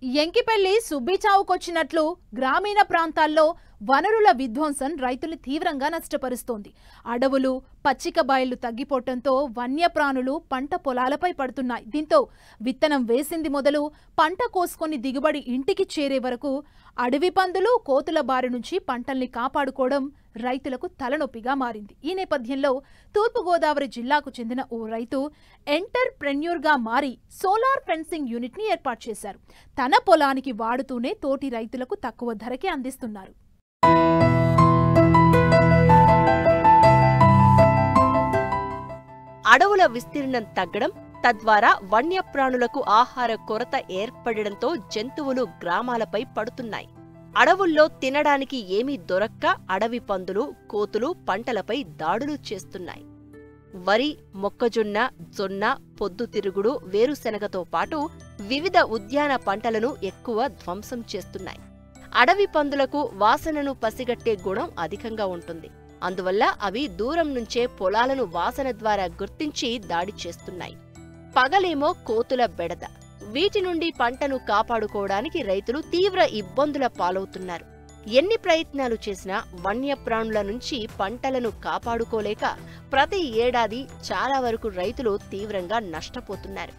ఎంకిపెల్లి సుబ్బి చావుకొచ్చినట్లు గ్రామీణ ప్రాంతాల్లో వనరుల విధ్వంసం రైతులు తీవ్రంగా నష్టపరుస్తోంది. అడవులు, పచ్చిక బయళ్లు తగ్గిపోవడంతో వన్యప్రాణులు పంట పొలాలపై పడుతున్నాయి. దీంతో విత్తనం వేసింది మొదలు పంట కోసుకొని దిగుబడి ఇంటికి చేరే వరకు అడవి పందులు, కోతుల బారి నుంచి పంటల్ని కాపాడుకోవడం రైతులకు తలనొప్పిగా మారింది. ఈ నేపథ్యంలో తూర్పుగోదావరి జిల్లాకు చెందిన ఓ రైతు ఎంటర్‌ప్రెన్యూర్‌గా మారి సోలార్ ఫెన్సింగ్ యూనిట్‌ని ఏర్పాటు చేశారు. తన పొలానికి వాడుతూనే తోటి రైతులకు తక్కువ ధరకే అందిస్తున్నారు. అడవుల విస్తీర్ణం తగ్గడం, తద్వారా వన్యప్రాణులకు ఆహార కొరత ఏర్పడడంతో జంతువులు గ్రామాలపై పడుతున్నాయి. అడవుల్లో తినడానికి ఏమీ దొరక్క అడవి పందులు, కోతులు పంటలపై దాడులు చేస్తున్నాయి. వరి, మొక్కజొన్న, జొన్న, పొద్దుతిరుగుడు, వేరుశెనగతో పాటు వివిధ ఉద్యాన పంటలను ఎక్కువ ధ్వంసం చేస్తున్నాయి. అడవి పందులకు వాసనను పసిగట్టే గుణం అధికంగా ఉంటుంది. అందువల్ల అవి దూరం నుంచే పొలాలను వాసన ద్వారా గుర్తించి దాడి చేస్తున్నాయి. పగలేమో కోతుల బెడద. వీటి నుండి పంటను కాపాడుకోవడానికి రైతులు తీవ్ర ఇబ్బందుల పాలవుతున్నారు. ఎన్ని ప్రయత్నాలు చేసినా వన్యప్రాణుల నుంచి పంటలను కాపాడుకోలేక ప్రతి ఏడాది చాలా వరకు రైతులు తీవ్రంగా నష్టపోతున్నారు.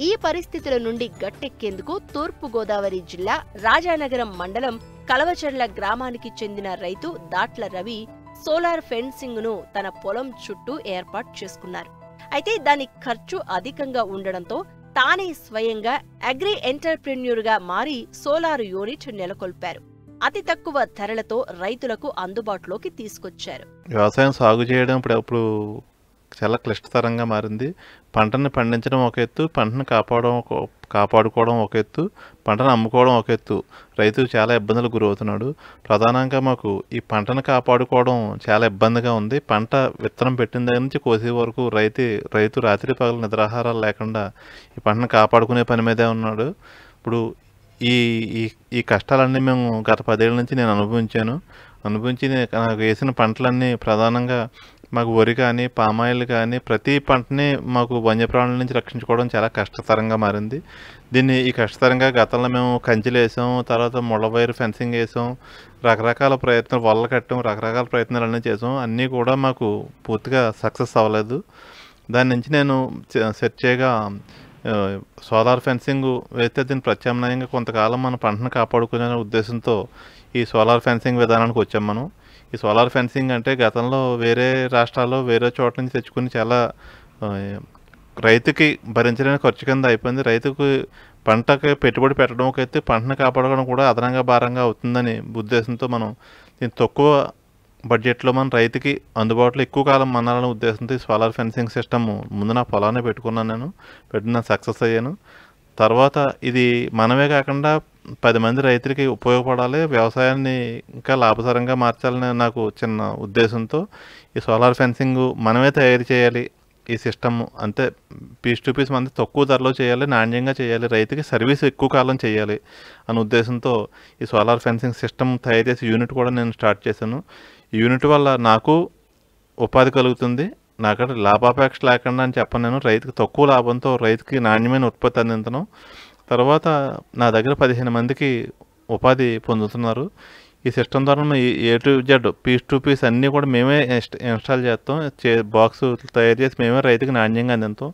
ఈ పరిస్థితుల నుండి గట్టెక్కేందుకు తూర్పుగోదావరి జిల్లా రాజానగరం మండలం కలవచర్ల గ్రామానికి చెందిన రైతు దాట్ల రవి సోలార్ ఫెన్సింగ్ను తన పొలం చుట్టూ ఏర్పాటు చేసుకున్నారు. అయితే దాని ఖర్చు అధికంగా ఉండడంతో తానే స్వయంగా అగ్రి ఎంటర్‌ప్రెన్యూర్‌గా మారి సోలార్ యూనిట్ నెలకొల్పారు. అతి తక్కువ ధరలతో రైతులకు అందుబాటులోకి తీసుకొచ్చారు. వ్యవసాయం సాగు చేయడం ఇప్పుడు చాలా క్లిష్టతరంగా మారింది. పంటను పండించడం ఒక ఎత్తు, పంటను కాపాడుకోవడం ఒక ఎత్తు, పంటను అమ్ముకోవడం ఒక ఎత్తు. రైతు చాలా ఇబ్బందులకు గురవుతున్నాడు. ప్రధానంగా మాకు ఈ పంటను కాపాడుకోవడం చాలా ఇబ్బందిగా ఉంది. పంట విత్తనం పెట్టిన దగ్గర నుంచి కోసే వరకు రైతు రాత్రి పగలు నిద్రాహారాలు లేకుండా ఈ పంటను కాపాడుకునే పని మీదే ఉన్నాడు. ఇప్పుడు ఈ ఈ కష్టాలన్నీ మేము గత 10 ఏళ్ళ నుంచి నేను అనుభవించి నాకు వేసిన పంటలన్నీ ప్రధానంగా మాకు వరి కానీ, పామాయిల్ కానీ ప్రతి పంటని మాకు వన్యప్రాణుల నుంచి రక్షించుకోవడం చాలా కష్టతరంగా మారింది. ఈ కష్టతరంగా గతంలో మేము కంచెలు వేసాం, తర్వాత ముళ్ళ వైర్ ఫెన్సింగ్ వేసాం, రకరకాల ప్రయత్నాలు వల్ల కట్టాం, రకరకాల ప్రయత్నాలు అన్నీ చేసాం. అన్నీ కూడా మాకు పూర్తిగా సక్సెస్ అవ్వలేదు. దాని నుంచి నేను సెర్చ్ చేయగా సోలార్ ఫెన్సింగ్ వేస్తే దీన్ని ప్రత్యామ్నాయంగా కొంతకాలం మన పంటను కాపాడుకునే ఉద్దేశంతో ఈ సోలార్ ఫెన్సింగ్ విధానానికి వచ్చాం మనం. ఈ సోలార్ ఫెన్సింగ్ అంటే గతంలో వేరే రాష్ట్రాల్లో వేరే చోట్ల నుంచి తెచ్చుకుని చాలా రైతుకి భరించలేని ఖర్చు కింద అయిపోయింది. రైతుకు పంటకి పెట్టుబడి పెట్టడం ఒక ఎత్తు, పంటను కాపాడుకోవడం కూడా అదనంగా భారంగా అవుతుందని ఉద్దేశంతో మనం దీన్ని తక్కువ బడ్జెట్లో మన రైతుకి అందుబాటులో ఎక్కువ కాలం మనాలనే ఉద్దేశంతో ఈ సోలార్ ఫెన్సింగ్ సిస్టమ్ ముందు నా పొలాన్ని పెట్టుకున్నాను. సక్సెస్ అయ్యాను. తర్వాత ఇది మనమే కాకుండా 10 మంది రైతులకి ఉపయోగపడాలి, వ్యవసాయాన్ని ఇంకా లాభసారంగా మార్చాలని నాకు చిన్న ఉద్దేశంతో ఈ సోలార్ ఫెన్సింగ్ మనమే తయారు చేయాలి. ఈ సిస్టమ్ అంతే పీస్ టు పీస్ మంది తక్కువ ధరలో చేయాలి, నాణ్యంగా చేయాలి, రైతుకి సర్వీస్ ఎక్కువ కాలం చేయాలి అనే ఉద్దేశంతో ఈ సోలార్ ఫెన్సింగ్ సిస్టమ్ తయారు చేసే యూనిట్ కూడా నేను స్టార్ట్ చేశాను. ఈ యూనిట్ వల్ల నాకు ఉపాధి కలుగుతుంది. నాకంటే లాభాపేక్ష లేకుండా అని చెప్పను నేను. రైతుకి తక్కువ లాభంతో రైతుకి నాణ్యమైన ఉత్పత్తి అందించడం. తర్వాత నా దగ్గర 15 మందికి ఉపాధి పొందుతున్నారు. ఈ సిస్టమ్ ద్వారా A to Z piece to piece అన్నీ కూడా మేమే ఇన్స్టాల్ చేస్తాం. బాక్స్ తయారు చేసి మేమే రైతుకి నాణ్యంగా అందిస్తాం.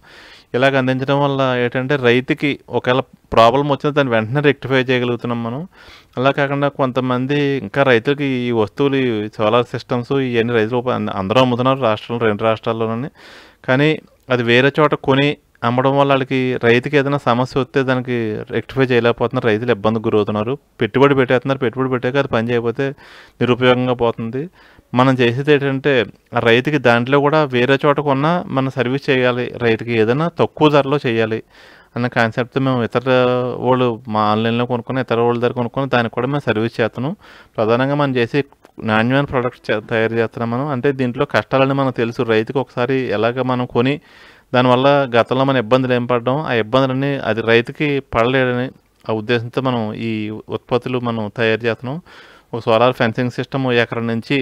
ఇలాగ అందించడం వల్ల ఏంటంటే రైతుకి ఒకవేళ ప్రాబ్లం వచ్చినా దాన్ని వెంటనే రెక్టిఫై చేయగలుగుతున్నాం మనం. అలా కాకుండా కొంతమంది ఇంకా రైతులకి ఈ వస్తువులు సోలార్ సిస్టమ్స్ ఇవన్నీ రైతులు అందరూ అమ్ముతున్నారు 2 రాష్ట్రాల్లోనే. కానీ అది వేరే చోట కొని అమ్మడం వల్ల వాళ్ళకి రైతుకి ఏదైనా సమస్య వస్తే దానికి రెక్టిఫై చేయలేకపోతున్నారు. రైతులు ఇబ్బందికి గురవుతున్నారు. పెట్టుబడి పెట్టాక అది పని చేయకపోతే నిరుపయోగంగా పోతుంది. మనం చేసేది ఏంటంటే ఆ రైతుకి దాంట్లో కూడా వేరే చోట కొన్నా మనం సర్వీస్ చేయాలి, రైతుకి ఏదైనా తక్కువ ధరలో చేయాలి అన్న కాన్సెప్ట్తో మేము ఇతర వాళ్ళు ఆన్లైన్లో కొనుక్కొని ఇతర వాళ్ళ దగ్గర కొనుక్కొని దానికి కూడా మేము సర్వీస్ చేస్తున్నాం. ప్రధానంగా మనం చేసే నాణ్యమైన ప్రోడక్ట్స్ తయారు చేస్తున్నాం మనం. అంటే దీంట్లో కష్టాలని మనకు తెలుసు. రైతుకి ఒకసారి ఎలాగ మనం కొని దానివల్ల గతంలో మన ఇబ్బందులు ఏం పడ్డాం, ఆ ఇబ్బందులన్నీ అది రైతుకి పడలేడని ఆ ఉద్దేశంతో మనం ఈ ఉత్పత్తులు మనం తయారు చేస్తున్నాం. ఒక సోలార్ ఫెన్సింగ్ సిస్టమ్ ఎకరం నుంచి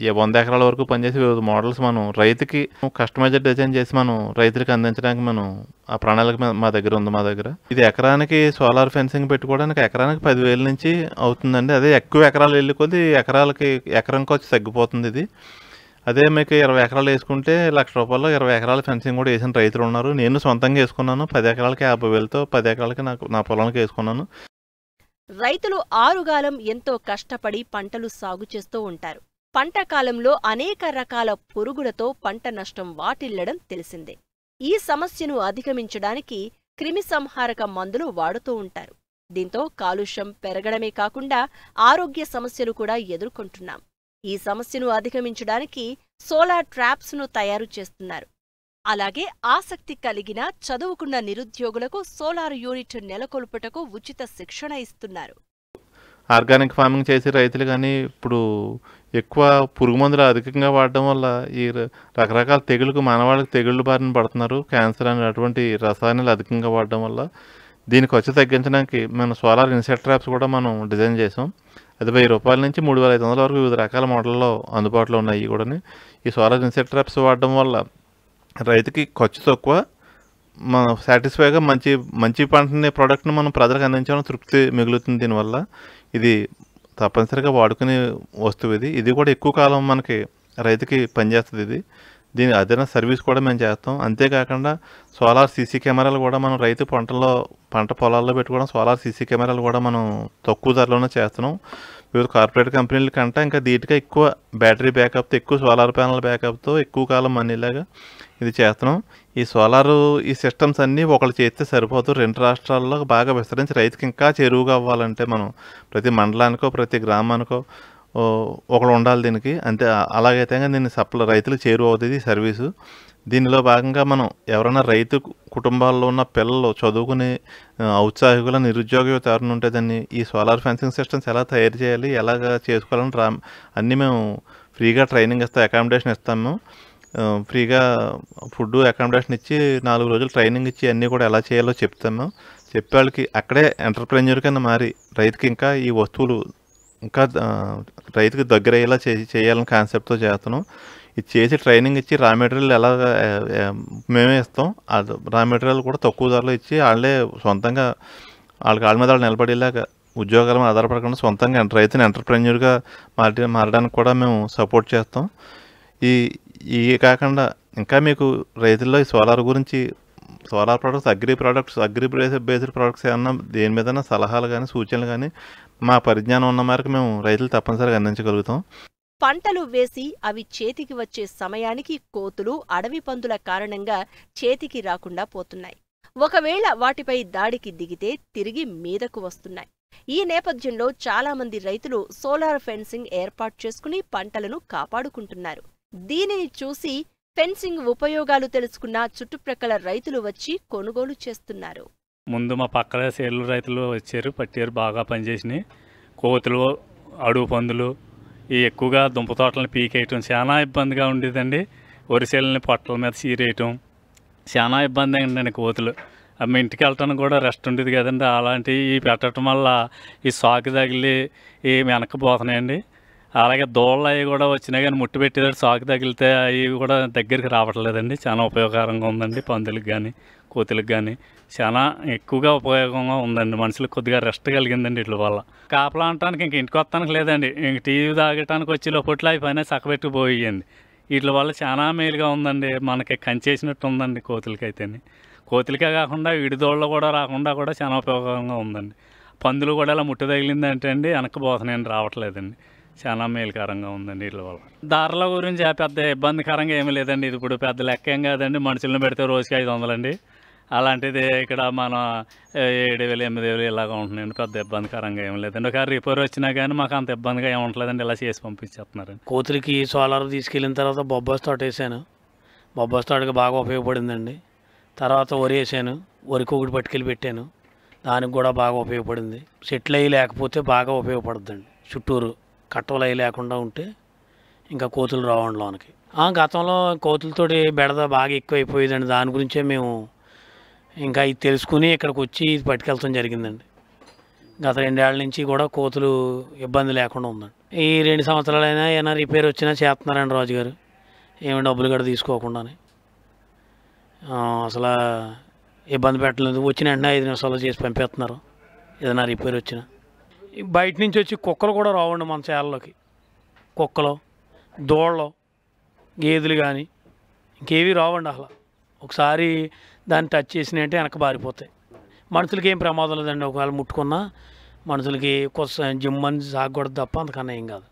100 ఎకరాల వరకు పనిచేసి వివిధ మోడల్స్ మనం రైతుకి కస్టమైజ్డ్ డిజైన్ చేసి మనం రైతులకు అందించడానికి మనం ఆ ప్రణాళిక మా దగ్గర ఉంది. మా దగ్గర ఇది ఎకరానికి సోలార్ ఫెన్సింగ్ పెట్టుకోవడానికి ఎకరానికి 10,000 నుంచి అవుతుందండి. అదే ఎక్కువ ఎకరాలు వెళ్ళి కొద్ది ఎకరం ఖర్చు తగ్గిపోతుంది. ఇది అదే మీకు 20 ఎకరాలు వేసుకుంటే ₹1,00,000 20 ఎకరాల ఫెన్సింగ్ కూడా వేసిన రైతులు ఉన్నారు. నేను సొంతంగా వేసుకున్నాను. 10 ఎకరాలకి 50,000తో 10 ఎకరాలకి నా పొలానికి వేసుకున్నాను. రైతులు ఆరుగాలం ఎంతో కష్టపడి పంటలు సాగు చేస్తూ ఉంటారు. పంట కాలంలో అనేక రకాల పురుగులతో పంట నష్టం వాటిల్లడం తెలిసిందే. ఈ సమస్యను అధిగమించడానికి క్రిమిసంహారక మందులు వాడుతూ ఉంటారు. దీంతో కాలుష్యం పెరగడమే కాకుండా ఆరోగ్య సమస్యలు కూడా ఎదుర్కొంటున్నాం. ఈ సమస్యను అధిగమించడానికి సోలార్ ట్రాప్స్ను తయారు చేస్తున్నారు. అలాగే ఆసక్తి కలిగిన చదువుకున్న నిరుద్యోగులకు సోలార్ యూనిట్ నెలకొల్పుటకు ఉచిత శిక్షణ ఇస్తున్నారు. ఆర్గానిక్ ఫార్మింగ్ చేసే రైతులు కానీ ఇప్పుడు ఎక్కువ పురుగు మందులు అధికంగా వాడడం వల్ల ఈ రకరకాల తెగుళ్ళకు మానవాళికి తెగుళ్ళు బారిన పడుతున్నారు. క్యాన్సర్ అనే అటువంటి రసాయనాలు అధికంగా వాడడం వల్ల దీనికి ఖర్చు తగ్గించడానికి మనం సోలార్ ఇన్సెక్ట్ ట్రాప్స్ కూడా మనం డిజైన్ చేసాం. అది ₹1000 నుంచి ₹3,500 వరకు వివిధ రకాల మోడల్లో అందుబాటులో ఉన్నాయి. కూడా ఈ సోలార్ ఇన్సెక్ట్ ట్రాప్స్ వాడడం వల్ల రైతుకి ఖర్చు తక్కువ, మనం సాటిస్ఫైగా మంచి పంటని ప్రోడక్ట్ని మనం ప్రజలకు అందించడం తృప్తి మిగులుతుంది. దీనివల్ల ఇది తప్పనిసరిగా వాడుకునే వస్తువు. ఇది కూడా ఎక్కువ కాలం మనకి రైతుకి పనిచేస్తుంది. దీని అదన సర్వీస్ కూడా మేము చేస్తాం. అంతేకాకుండా సోలార్ సీసీ కెమెరాలు కూడా మనం రైతు పంట పొలాల్లో పెట్టుకోవడం, సోలార్ సీసీ కెమెరాలు కూడా మనం తక్కువ ధరలోనే చేస్తున్నాం. వివిధ కార్పొరేట్ కంపెనీల కంటే ఇంకా దీటిగా ఎక్కువ బ్యాటరీ బ్యాకప్తో, ఎక్కువ సోలార్ ప్యానల్ బ్యాకప్తో ఎక్కువ కాలం మనీలాగా ఇది చేస్తున్నాం. ఈ సిస్టమ్స్ అన్నీ ఒకళ్ళు చేస్తే సరిపోతూ 2 రాష్ట్రాల్లో బాగా విస్తరించి రైతుకి ఇంకా చేరువుగా అవ్వాలంటే మనం ప్రతి మండలానికో ప్రతి గ్రామానికో ఒకళ్ళు ఉండాలి దీనికి. అంతే అలాగైతే దీన్ని రైతులకు చేరువవుతుంది ఈ సర్వీసు. దీనిలో భాగంగా మనం ఎవరైనా రైతు కుటుంబాల్లో ఉన్న పిల్లలు చదువుకుని ఔత్సాహికుల నిరుద్యోగ యువత ఎవరైనా ఉంటే దాన్ని ఈ సోలార్ ఫెన్సింగ్ సిస్టమ్స్ ఎలా తయారు చేయాలి, ఎలాగ చేసుకోవాలని అన్నీ మేము ఫ్రీగా ట్రైనింగ్ ఇస్తాం, అకామిడేషన్ ఇస్తాము. ఫ్రీగా ఫుడ్ అకామిడేషన్ ఇచ్చి 4 రోజులు ట్రైనింగ్ ఇచ్చి అన్నీ కూడా ఎలా చేయాలో చెప్తాము. చెప్పే వాళ్ళకి అక్కడే ఎంటర్ప్రెన్యూర్ కింద మారి రైతుకి ఇంకా ఈ వస్తువులు ఇంకా రైతుకి దగ్గర అయ్యేలా చేయాలని కాన్సెప్ట్తో చేస్తున్నాం. ఇది చేసి ట్రైనింగ్ ఇచ్చి రా మెటీరియల్ ఎలాగ మేమే ఇస్తాం. రా మెటీరియల్ కూడా తక్కువ ధరలో ఇచ్చి వాళ్ళే సొంతంగా వాళ్ళ మీద వాళ్ళు నిలబడేలాగా ఉద్యోగాల మీద ఆధారపడకుండా సొంతంగా రైతుని ఎంటర్ప్రెన్యూర్గా మారడానికి కూడా మేము సపోర్ట్ చేస్తాం. ఈ కాకుండా ఇంకా మీకు రైతుల్లో ఈ సోలార్ గురించి solar products agri based products ఏమన్నా దేని మీద సలహాలు కానీ సూచనలు కానీ మా పరిజ్ఞానం ఉన్న మేరకు మేము రైతులు తప్పనిసరిగా అందించగలుగుతాం. పంటలు వేసి అవి చేతికి వచ్చే సమయానికి కోతులు, అడవి పందుల కారణంగా చేతికి రాకుండా పోతున్నాయి. ఒకవేళ వాటిపై దాడికి దిగితే తిరిగి మీదకు వస్తున్నాయి. ఈ నేపథ్యంలో చాలామంది రైతులు సోలార్ ఫెన్సింగ్ ఏర్పాటు చేసుకుని పంటలను కాపాడుకుంటున్నారు. దీనిని చూసి ఫెన్సింగ్ ఉపయోగాలు తెలుసుకున్న చుట్టుప్రక్కల రైతులు వచ్చి కొనుగోలు చేస్తున్నారు. ముందు మా పక్కన సేలు రైతులు వచ్చారు, పట్టారు, బాగా పనిచేసినాయి. కోతులు, అడుగు పందులు ఈ ఎక్కువగా దుంప తోటలను పీకేయటం చాలా ఇబ్బందిగా ఉండేదండి. వరిసేలని పొట్టల మీద చీరేయటం చాలా ఇబ్బంది అయిందండి. కోతులు అమ్మ ఇంటికి వెళ్ళటానికి కూడా రెస్ట్ ఉండేది కదండి. అలాంటివి పెట్టడం వల్ల ఈ సాకు తగిలి ఈ వెనక్కిపోతున్నాయండి. అలాగే దోళ్ళు అవి కూడా వచ్చినాయి కానీ ముట్టి పెట్టేదాడు సాకు తగిలితే అవి కూడా దగ్గరికి రావట్లేదండి. చాలా ఉపయోగకరంగా ఉందండి. పందులకు కానీ కోతులకు కానీ చాలా ఎక్కువగా ఉపయోగంగా ఉందండి. మనుషులకు కొద్దిగా రెస్ట్ కలిగిందండి వీటి వల్ల. కాపలా అనటానికి ఇంక ఇంటికి వస్తానికి లేదండి. ఇంక టీవీ తాగటానికి వచ్చి లోపట్లో అవి పైన చక్కబెట్టుకుపోయండి. వీటి వల్ల చాలా మేలుగా ఉందండి. మనకి కంచేసినట్టు ఉందండి కోతులకైతేనే. కోతులకే కాకుండా విడిదోళ్ళు కూడా రాకుండా కూడా చాలా ఉపయోగంగా ఉందండి. పందులు కూడా ఇలా ముట్టు తగిలిందంటే అండి వెనక్కిపోతున్నాయండి, రావట్లేదండి. చాలా మేలుకరంగా ఉందండి వీటి వల్ల. ధరల గురించి పెద్ద ఇబ్బందికరంగా ఏమీ లేదండి. ఇది ఇప్పుడు పెద్ద లెక్క ఏం కాదండి. మనుషులను పెడితే రోజుకి 500 అండి. అలాంటిది ఇక్కడ మన 7,000 8,000 ఇలాగ ఉంటున్నాయండి. పెద్ద ఇబ్బందికరంగా ఏమి లేదండి. ఒక రిపేర్ వచ్చినా కానీ మాకు అంత ఇబ్బందిగా ఏముంటలేదండి. ఇలా చేసి పంపించేస్తున్నారండి. కోతులకి సోలార్ తీసుకెళ్ళిన తర్వాత బొబ్బాస్ తోట వేసాను. బొబ్బాస్ తోటకి బాగా ఉపయోగపడిందండి. తర్వాత వరి వేసాను, వరికి ఒకటి పట్టుకెళ్ళి పెట్టాను, దానికి కూడా బాగా ఉపయోగపడింది. చెట్లు అవి లేకపోతే బాగా ఉపయోగపడుతుందండి. చుట్టూరు కట్టలు అవి లేకుండా ఉంటే ఇంకా కోతులు రావండి లోనికి. గతంలో కోతులతోటి బెడద బాగా ఎక్కువైపోయేదండి. దాని గురించే మేము ఇంకా ఇది తెలుసుకుని ఇక్కడికి వచ్చి ఇది పట్టుకెళ్తాం జరిగిందండి. గత 2 ఏళ్ల నుంచి కూడా కోతులు ఇబ్బంది లేకుండా ఉందండి. ఈ 2 సంవత్సరాలైనా ఏమైనా రిపేర్ వచ్చినా చేస్తున్నారండి రాజుగారు, ఏమి డబ్బులు కూడా తీసుకోకుండానే. అసలు ఇబ్బంది పెట్టలేదు. వచ్చిన వెంటనే 5 నిమిషాల్లో చేసి పంపేస్తున్నారు ఏదైనా రిపేర్ వచ్చినా. బయట నుంచి వచ్చి కుక్కలు కూడా రావండి మన చేలలోకి. కుక్కలు, దోళ్ళు, గేదెలు కానీ ఇంకేవి రావండి అసలు. ఒకసారి దాన్ని టచ్ చేసినట్టే వెనక బారిపోతాయి. మనుషులకి ఏం ప్రమాదం లేదండి. ఒకవేళ ముట్టుకున్నా మనుషులకి జిమ్మని సాగకూడదు తప్ప అంతకన్నా ఏం కాదు.